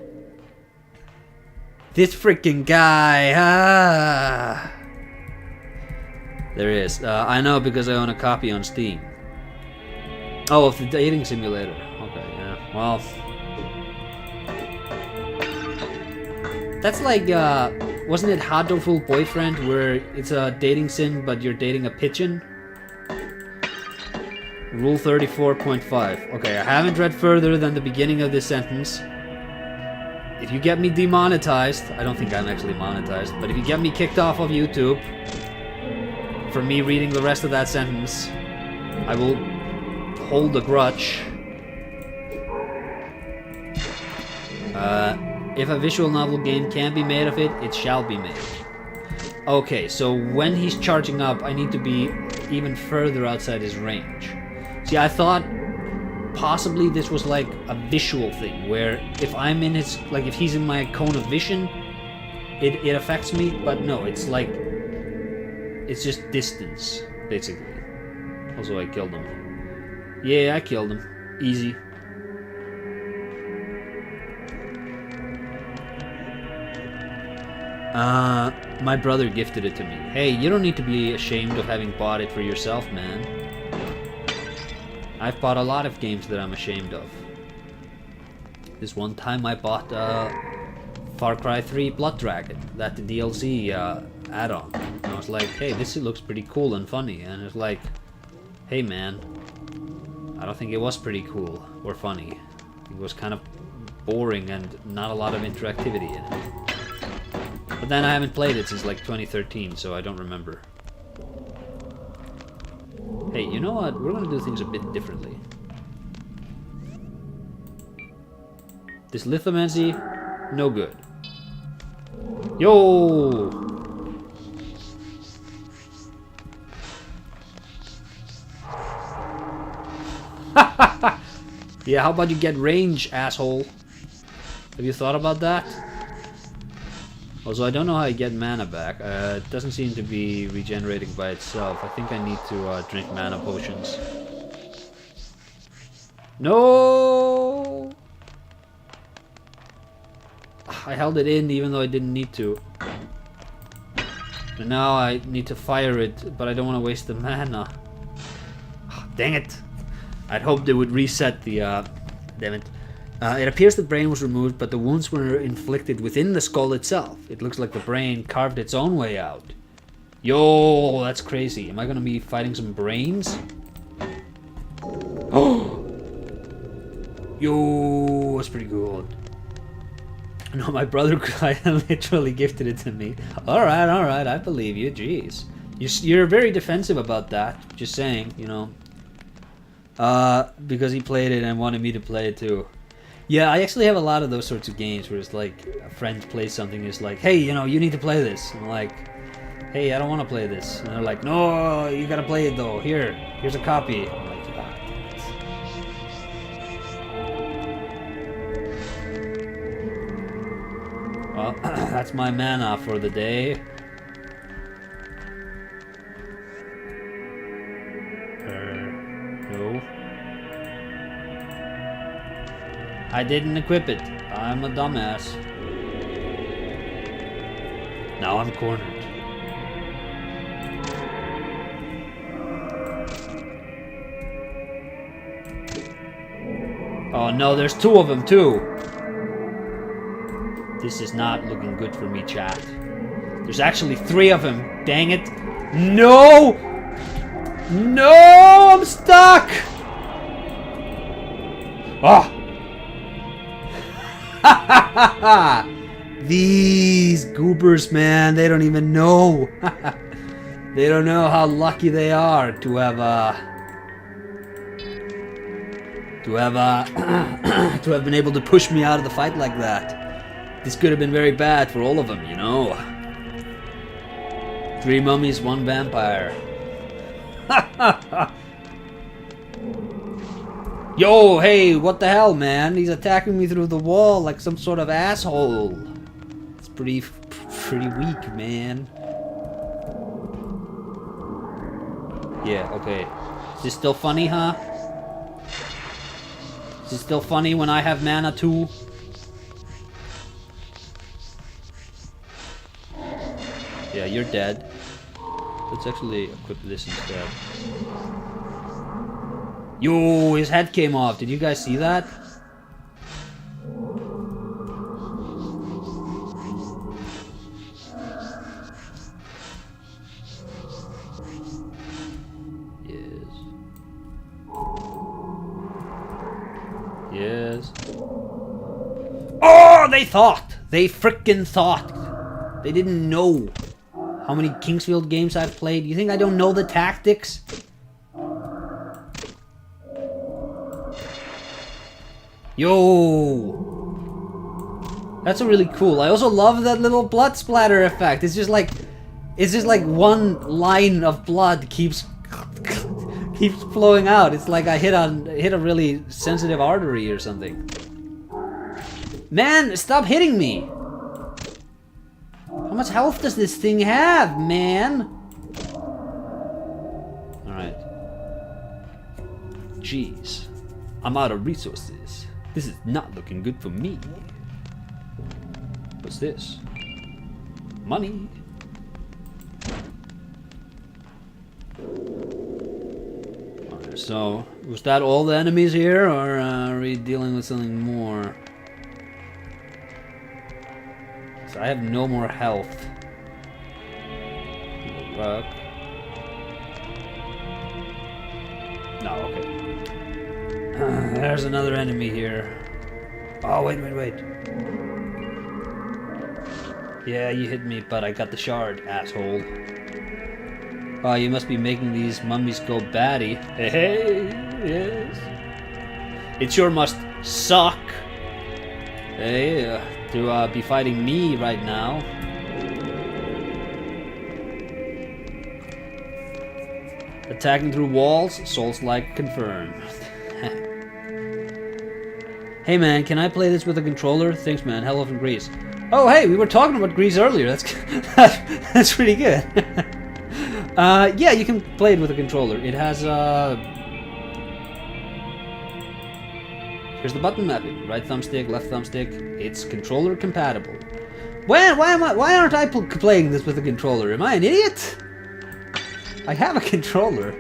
This freaking guy. Ah. There he is. I know because I own a copy on Steam. Oh, of the dating simulator. Okay, yeah. Well... That's like, wasn't it Hatoful Boyfriend, where it's a dating sim, but you're dating a pigeon? Rule 34.5. Okay, I haven't read further than the beginning of this sentence. If you get me demonetized, I don't think I'm actually monetized, but if you get me kicked off of YouTube for me reading the rest of that sentence, I will hold a grudge. If a visual novel game can be made of it, it shall be made. Okay, so when he's charging up, I need to be even further outside his range. See, I thought possibly this was like a visual thing, where if I'm in his, like if he's in my cone of vision, it affects me, but no, it's like, it's just distance, basically. Also, I killed him. Yeah, I killed him. Easy. My brother gifted it to me. Hey, you don't need to be ashamed of having bought it for yourself, man. I've bought a lot of games that I'm ashamed of. This one time I bought Far Cry 3 Blood Dragon, that DLC add-on. And I was like, hey, this looks pretty cool and funny. And it's like, hey man, I don't think it was pretty cool or funny. It was kind of boring and not a lot of interactivity in it. But then I haven't played it since like 2013, so I don't remember. Hey, you know what? We're gonna do things a bit differently. This lithomancy, no good. Yo! Yeah, how about you get range, asshole? Have you thought about that? Also, I don't know how I get mana back. It doesn't seem to be regenerating by itself. I think I need to drink mana potions. No! I held it in even though I didn't need to. And now I need to fire it, but I don't want to waste the mana. Dang it! I'd hoped it would reset the... damn it. It appears the brain was removed, but the wounds were inflicted within the skull itself. It looks like the brain carved its own way out. Yo, that's crazy. Am I gonna be fighting some brains? Oh! Yo, that's pretty cool. No, my brother literally gifted it to me. Alright, I believe you. Jeez. You're very defensive about that. Just saying, you know. Because he played it and wanted me to play it too. Yeah, I actually have a lot of those sorts of games where it's like a friend plays something and is like, hey, you know, you need to play this. And I'm like, hey, I don't want to play this. And they're like, no, you gotta play it though. Here's a copy. I'm like, ah, damn it. Well, that's my mana for the day. No. I didn't equip it. I'm a dumbass. Now I'm cornered. Oh no, there's two of them too. This is not looking good for me, chat. There's actually three of them. Dang it. No! No! I'm stuck! Oh! These goobers, man, they don't even know. They don't know how lucky they are to have to have been able to push me out of the fight like that. This could have been very bad for all of them, you know. 3 mummies, 1 vampire. Yo, hey, what the hell, man? He's attacking me through the wall like some sort of asshole. It's pretty weak, man. Yeah, okay. Is this still funny, huh? Is it still funny when I have mana too? Yeah, you're dead. Let's actually equip this instead. Yo, his head came off. Did you guys see that? Yes. Yes. Oh, they thought! They frickin' thought! They didn't know how many Kingsfield games I've played. You think I don't know the tactics? Yo! That's a really cool. I also love that little blood splatter effect. It's just like one line of blood keeps flowing out. It's like I hit a really sensitive artery or something. Man, stop hitting me! How much health does this thing have, man? Alright. Jeez. I'm out of resources. This is not looking good for me. What's this? Money. Alright, so, was that all the enemies here, or are we dealing with something more? So I have no more health. Rock. No, okay. There's another enemy here. Oh, wait. Yeah, you hit me, but I got the shard, asshole. Oh, you must be making these mummies go batty. Hey, yes. It sure must suck. Hey, to be fighting me right now. Attacking through walls, Souls-like confirmed. Hey man, can I play this with a controller? Thanks man, hello from Greece. Oh hey, we were talking about Greece earlier. That's pretty good. Yeah, you can play it with a controller. It has here's the button mapping. Right thumbstick, left thumbstick. It's controller compatible. Why aren't I playing this with a controller? Am I an idiot? I have a controller.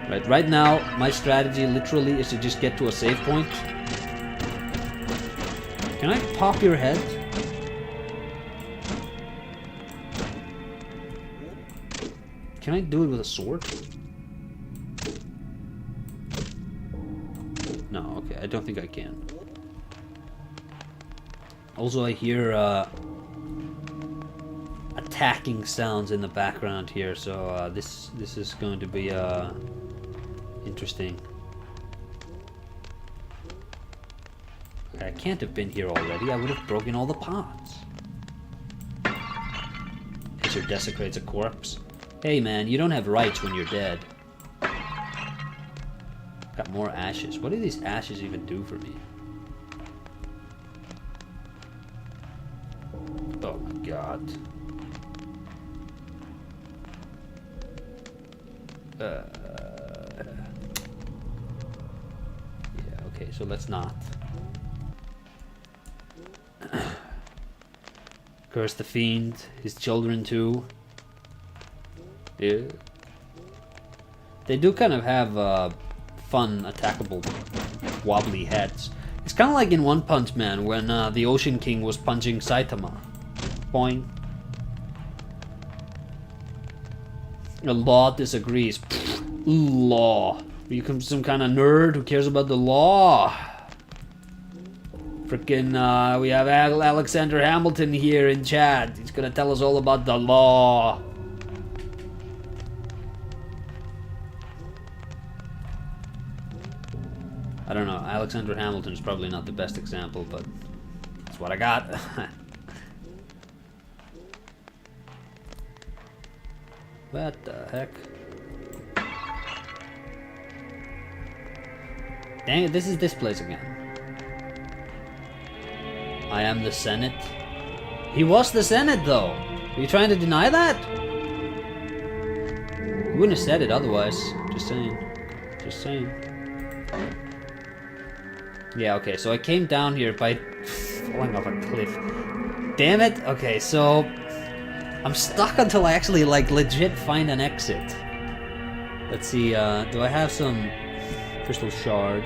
Right now, my strategy literally is to just get to a save point. Can I pop your head? Can I do it with a sword? No, okay, I don't think I can. Also, I hear attacking sounds in the background here, so this is going to be interesting. I can't have been here already. I would have broken all the pots. Fisher desecrates a corpse. Hey man, you don't have rights when you're dead. Got more ashes. What do these ashes even do for me? Oh my god. Yeah, okay, so let's not. Curse the fiend, his children too. Yeah. They do kind of have fun, attackable, wobbly heads. It's kind of like in One Punch Man when the Ocean King was punching Saitama. Boing. The law disagrees. Pfft, law. Are you some kind of nerd who cares about the law? Frickin', we have Alexander Hamilton here in chat. He's gonna tell us all about the law. I don't know, Alexander Hamilton is probably not the best example, but that's what I got. What the heck? Dang it, this is this place again. I am the Senate. He was the Senate, though. Are you trying to deny that? You wouldn't have said it otherwise. Just saying. Just saying. Yeah, okay, so I came down here by falling off a cliff. Damn it! Okay, so I'm stuck until I actually, like, legit find an exit. Let's see, do I have some crystal shard?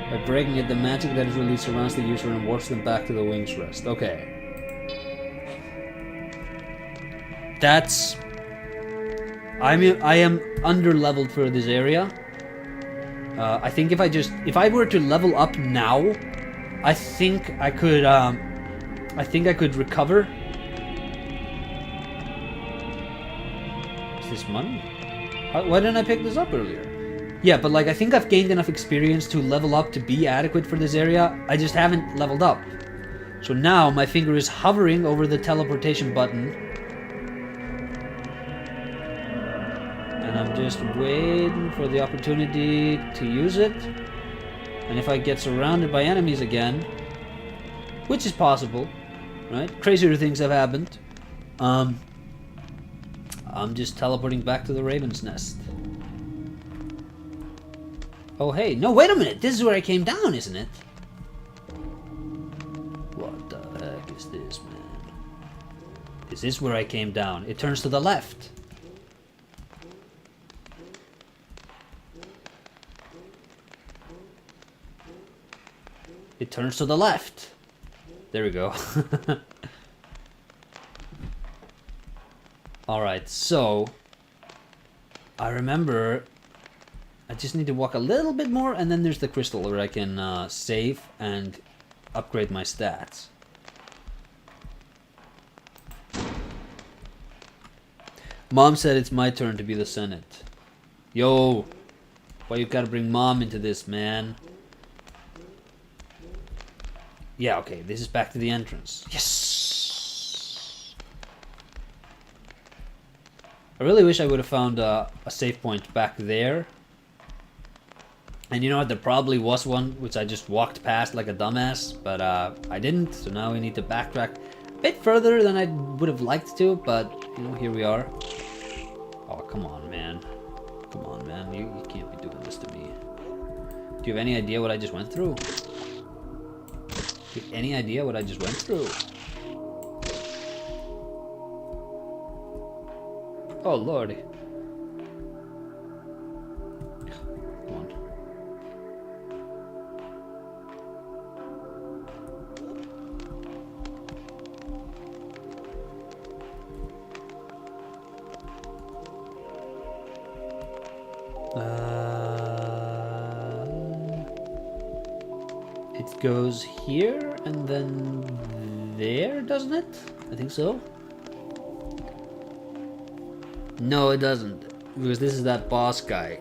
By breaking it, the magic that is released surrounds the user and warps them back to the wing's rest. Okay. That's... I am under-leveled for this area. I think if I were to level up now, I think I could recover. Is this money? Why didn't I pick this up earlier? Yeah, but like I think I've gained enough experience to level up to be adequate for this area. I just haven't leveled up. So now my finger is hovering over the teleportation button. And I'm just waiting for the opportunity to use it. And if I get surrounded by enemies again, which is possible, right? Crazier things have happened. I'm just teleporting back to the Raven's Nest. Oh hey, no wait a minute, this is where I came down, isn't it? What the heck is this, man? This is where I came down. It turns to the left. It turns to the left. There we go. Alright, so I remember I just need to walk a little bit more, and then there's the crystal where I can save and upgrade my stats. Mom said it's my turn to be the Senate. Yo, why you gotta bring Mom into this, man? Yeah, okay, this is back to the entrance. Yes! I really wish I would have found a save point back there. And you know what, there probably was one, which I just walked past like a dumbass, but I didn't, so now we need to backtrack a bit further than I would have liked to, but, you know, here we are. Oh, come on, man. Come on, man, you can't be doing this to me. Do you have any idea what I just went through? Do you have any idea what I just went through? Oh, lordy. It goes here and then there, doesn't it? I think so. No, it doesn't, because this is that boss guy.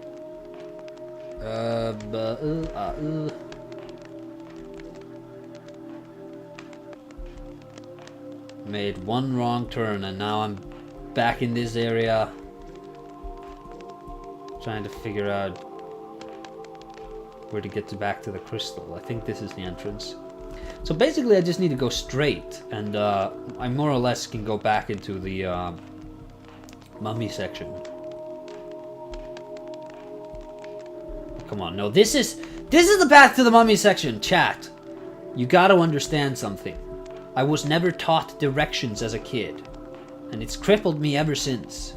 Made one wrong turn and now I'm back in this area trying to figure out where to get back to the crystal. I think this is the entrance. So basically I just need to go straight and I more or less can go back into the mummy section. Come on, no, this is the path to the mummy section, chat. You gotta understand something. I was never taught directions as a kid, and it's crippled me ever since.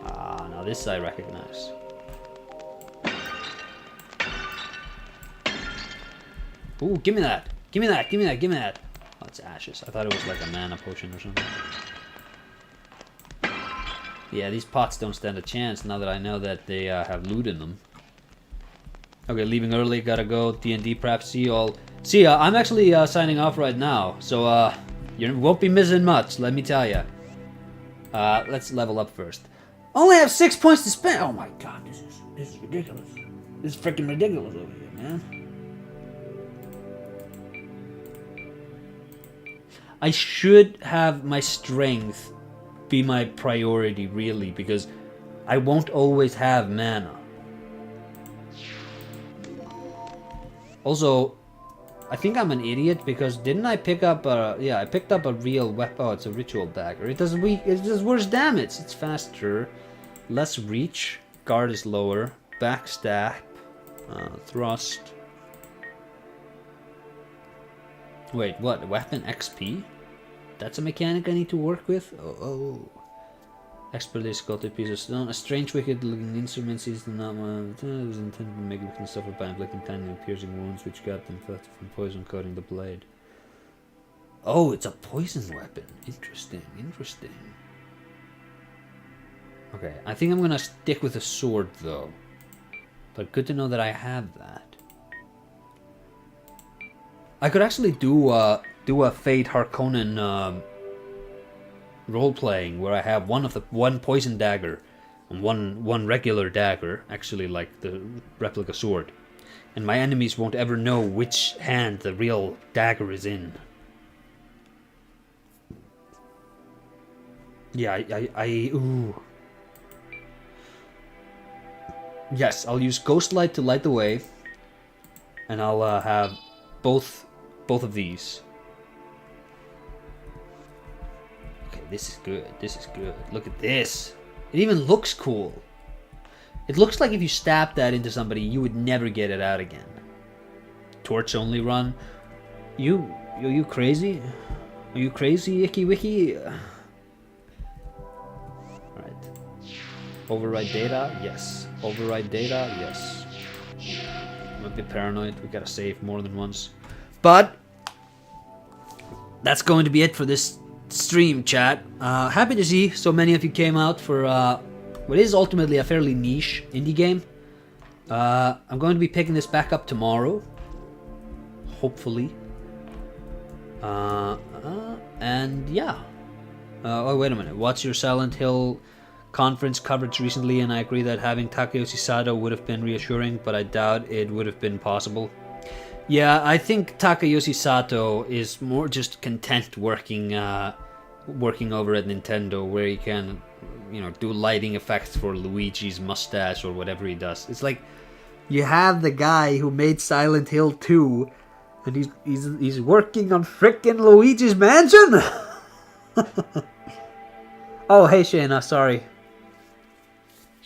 Ah, now this I recognize. Ooh, give me that! Give me that! Give me that! Give me that! Oh, it's ashes. I thought it was like a mana potion or something. Yeah, these pots don't stand a chance now that I know that they have loot in them. Okay, leaving early, gotta go. D&D prep, see you all. See ya, I'm actually signing off right now, so you won't be missing much, let me tell ya. Let's level up first. Only have 6 points to spend! Oh my god, this is ridiculous. This is freaking ridiculous over here, man. I should have my strength be my priority, really, because I won't always have mana. Also, I think I'm an idiot because didn't I pick up a... Yeah, I picked up a real weapon. Oh, it's a ritual dagger. It does worse damage. It's faster. Less reach. Guard is lower. Backstab. Thrust. Wait, what? Weapon XP? That's a mechanic I need to work with? Oh. Expertly sculpted piece of stone. A strange, wicked-looking instrument seized in that one. It was intended to make victims suffer by inflicting tiny and piercing wounds, which got them from poison coating the blade. Oh, it's a poison weapon. Interesting. Okay, I think I'm gonna stick with a sword, though. But good to know that I have that. I could actually do a Fate Harkonnen role-playing where I have one poison dagger and one regular dagger, actually like the replica sword, and my enemies won't ever know which hand the real dagger is in. Yeah, ooh. Yes, I'll use Ghost Light to light the way, and I'll have both of these. This is good. Look at this. It even looks cool. It looks like if you stab that into somebody, you would never get it out again. Torch only run. You crazy? Are you crazy, Icky Wiki? Alright. Override data? Yes. Override data? Yes. I'm a bit paranoid. We gotta save more than once. But that's going to be it for this stream, chat. Happy to see so many of you came out for what is ultimately a fairly niche indie game. I'm going to be picking this back up tomorrow, hopefully. And yeah. Oh, wait a minute. What's your Silent Hill conference coverage recently? And I agree that having Takayoshi Sato would have been reassuring, but I doubt it would have been possible. Yeah, I think Takayoshi Sato is more just content working over at Nintendo, where he can, do lighting effects for Luigi's mustache or whatever he does. It's like you have the guy who made Silent Hill 2, and he's working on frickin' Luigi's Mansion. Oh, hey Shayna, sorry,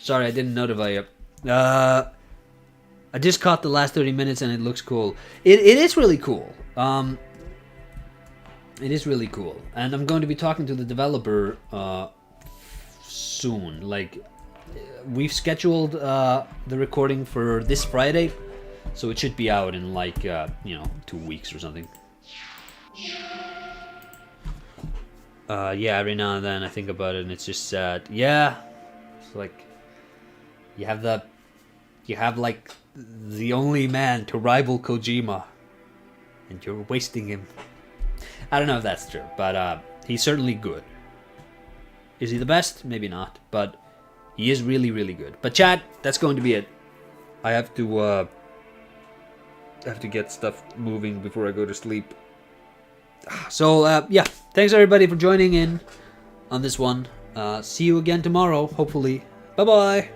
I didn't notify you. I just caught the last 30 minutes and it looks cool. It is really cool. It is really cool. And I'm going to be talking to the developer soon. Like, we've scheduled the recording for this Friday, so it should be out in like, 2 weeks or something. Yeah, every now and then I think about it and it's just sad. Yeah, it's like, you have the You have like the only man to rival Kojima, and you're wasting him. I don't know if that's true, but he's certainly good. Is he the best? Maybe not, but he is really, really good. But chat, that's going to be it. I have to get stuff moving before I go to sleep. So yeah, thanks everybody for joining in on this one. See you again tomorrow, hopefully. Bye bye.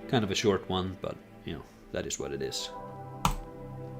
Kind of a short one, but you know, that is what it is.